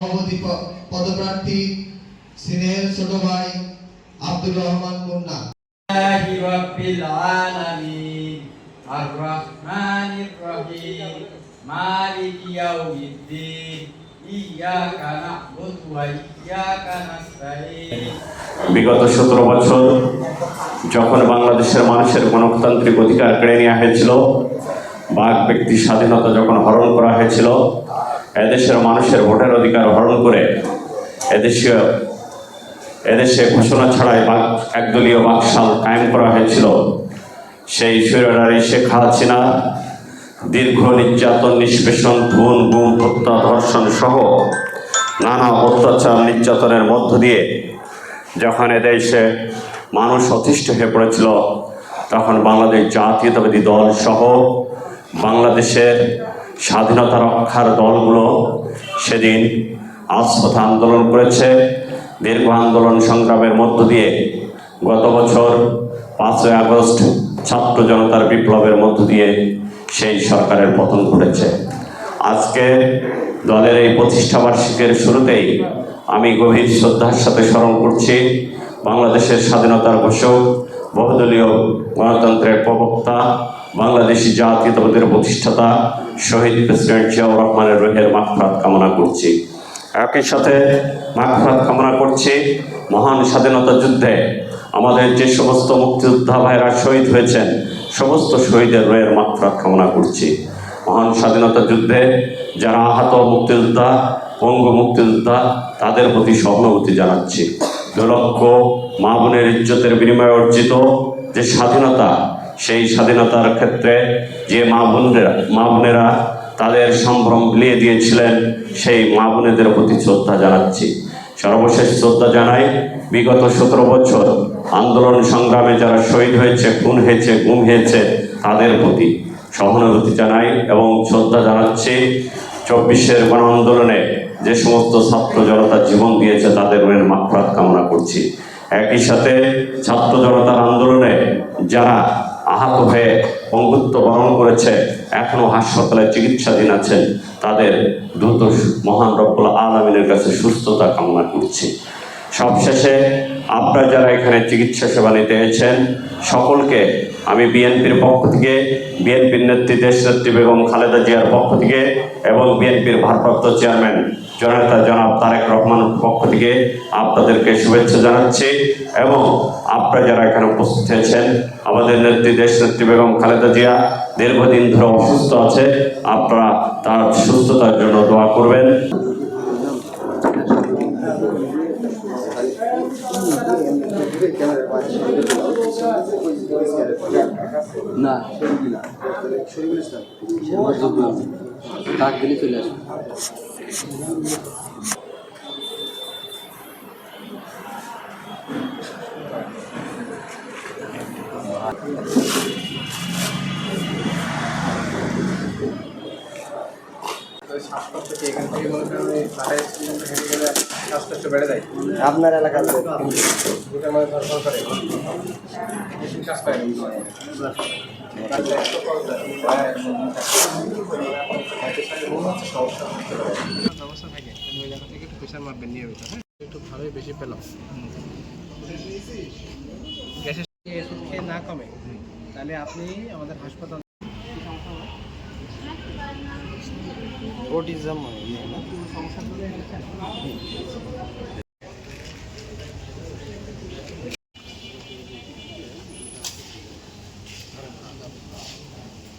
সভাপতি পদপ্রার্থী সিনিয়র ছোট ভাই আব্দুর রহমান মুন্না। রাব্বিল আলামিন আর রহমানির রহিম মালিকি ইয়াউমিদ্দিন ইয়াকা না'বুদু ওয়া ইয়াকা নাস্তাঈন। বিগত 17 বছর যখন বাংলাদেশের মানুষের গণতান্ত্রিক অধিকার কেড়ে নেওয়া হয়েছিল, বাক ব্যক্তি স্বাধীনতা যখন হরণ করা হয়েছিল, এদেশের মানুষের ভোটের অধিকার হরণ করে এদেশে ঘোষণা ছাড়াই একদলীয় বাকশাল কায়েম করা হয়েছিল। সেই স্বৈরাচারী শেখ হাসিনা দীর্ঘ নির্যাতন, নিষ্পেষণ, খুন, গুম, হত্যা, ধর্ষণ সহ নানা অত্যাচার নির্যাতনের মধ্য দিয়ে যখন এদেশে মানুষ অতিষ্ঠ হয়ে পড়েছিল, তখন বাংলাদেশ জাতীয়তাবাদী দল সহ বাংলাদেশের স্বাধীনতা রক্ষার দলগুলো সেদিন আস্ফাত আন্দোলন করেছে। দীর্ঘ আন্দোলন সংগ্রামের মধ্য দিয়ে গত বছর 5ই আগস্ট ছাত্র জনতার বিপ্লবের মধ্য দিয়ে সেই সরকারের পতন ঘটেছে। আজকে দলের এই প্রতিষ্ঠাবার্ষিকীর শুরুতেই আমি গভীর শ্রদ্ধার সাথে স্মরণ করছি বাংলাদেশের স্বাধীনতার ঘোষক, বহুদলীয় গণতন্ত্রের প্রবক্তা, বাংলাদেশি জাতীয়তাবাদের প্রতিষ্ঠাতা শহীদ প্রেসিডেন্ট জিয়াউর রহমানের রুহের মাগফিরাত কামনা করছি। একই সাথে মাগফিরাত কামনা করছি মহান স্বাধীনতা যুদ্ধে আমাদের যে সমস্ত মুক্তিযোদ্ধা ভাইরা শহীদ হয়েছেন, সমস্ত শহীদের রুহের মাগফিরাত কামনা করছি। মহান স্বাধীনতা যুদ্ধে যারা আহত মুক্তিযোদ্ধা, পঙ্গু মুক্তিযোদ্ধা, তাদের প্রতি সহানুভূতি জানাচ্ছি। 2 লক্ষ মা বোনের ইজ্জতের বিনিময়ে অর্জিত যে স্বাধীনতা, সেই স্বাধীনতার ক্ষেত্রে যে মা বোনেরা তাদের সম্ভ্রম বিলিয়ে দিয়েছিলেন, সেই মা বোনেদের প্রতি শ্রদ্ধা জানাচ্ছি। সর্বশেষ শ্রদ্ধা জানাই বিগত 17 বছর আন্দোলন সংগ্রামে যারা শহীদ হয়েছে, খুন হয়েছে, গুম হয়েছে, তাদের প্রতি সহানুভূতি জানাই এবং শ্রদ্ধা জানাচ্ছি। 24-এর গণ আন্দোলনে যে সমস্ত ছাত্র জনতা জীবন দিয়েছে, তাদের মাগফিরাত কামনা করছি। একই সাথে ছাত্র জনতার আন্দোলনে যারা আহত হয়ে পঙ্গুত্ব বরণ করেছে, এখনো হাসপাতালে চিকিৎসাধীন আছেন, তাদের দ্রুত মহান রব্বুল আলামিনের কাছে সুস্থতা কামনা করছি। সবশেষে আপনারা যারা এখানে চিকিৎসা সেবা নিতে এসেছেন, সকলকে আমি বিএনপির পক্ষ থেকে, বিএনপির নেত্রী দেশনেত্রী বেগম খালেদা জিয়ার পক্ষ থেকে এবং বিএনপির ভারপ্রাপ্ত চেয়ারম্যান জনাব তারেক রহমানের পক্ষ থেকে আপনাদেরকে শুভেচ্ছা জানাচ্ছি। এবং আপনারা যারা এখানে উপস্থিত হয়েছেন, আমাদের নেত্রী দেশনেত্রী বেগম খালেদা জিয়া দীর্ঘদিন ধরে অসুস্থ আছে, আপনারা তার সুস্থতার জন্য দোয়া করবেন। না ডাক দিলে চলে আসবে। আপনার এলাকার সমস্যা থাকে ওই জায়গা থেকে একটু প্রেশার মারবেন নিয়মিত। হ্যাঁ, একটু ভালোই বেশি পেলাম। গ্যাসের ওষুধ খেয়ে না কমে, তাহলে আপনি আমাদের হাসপাতাল অটিজম সমস্যা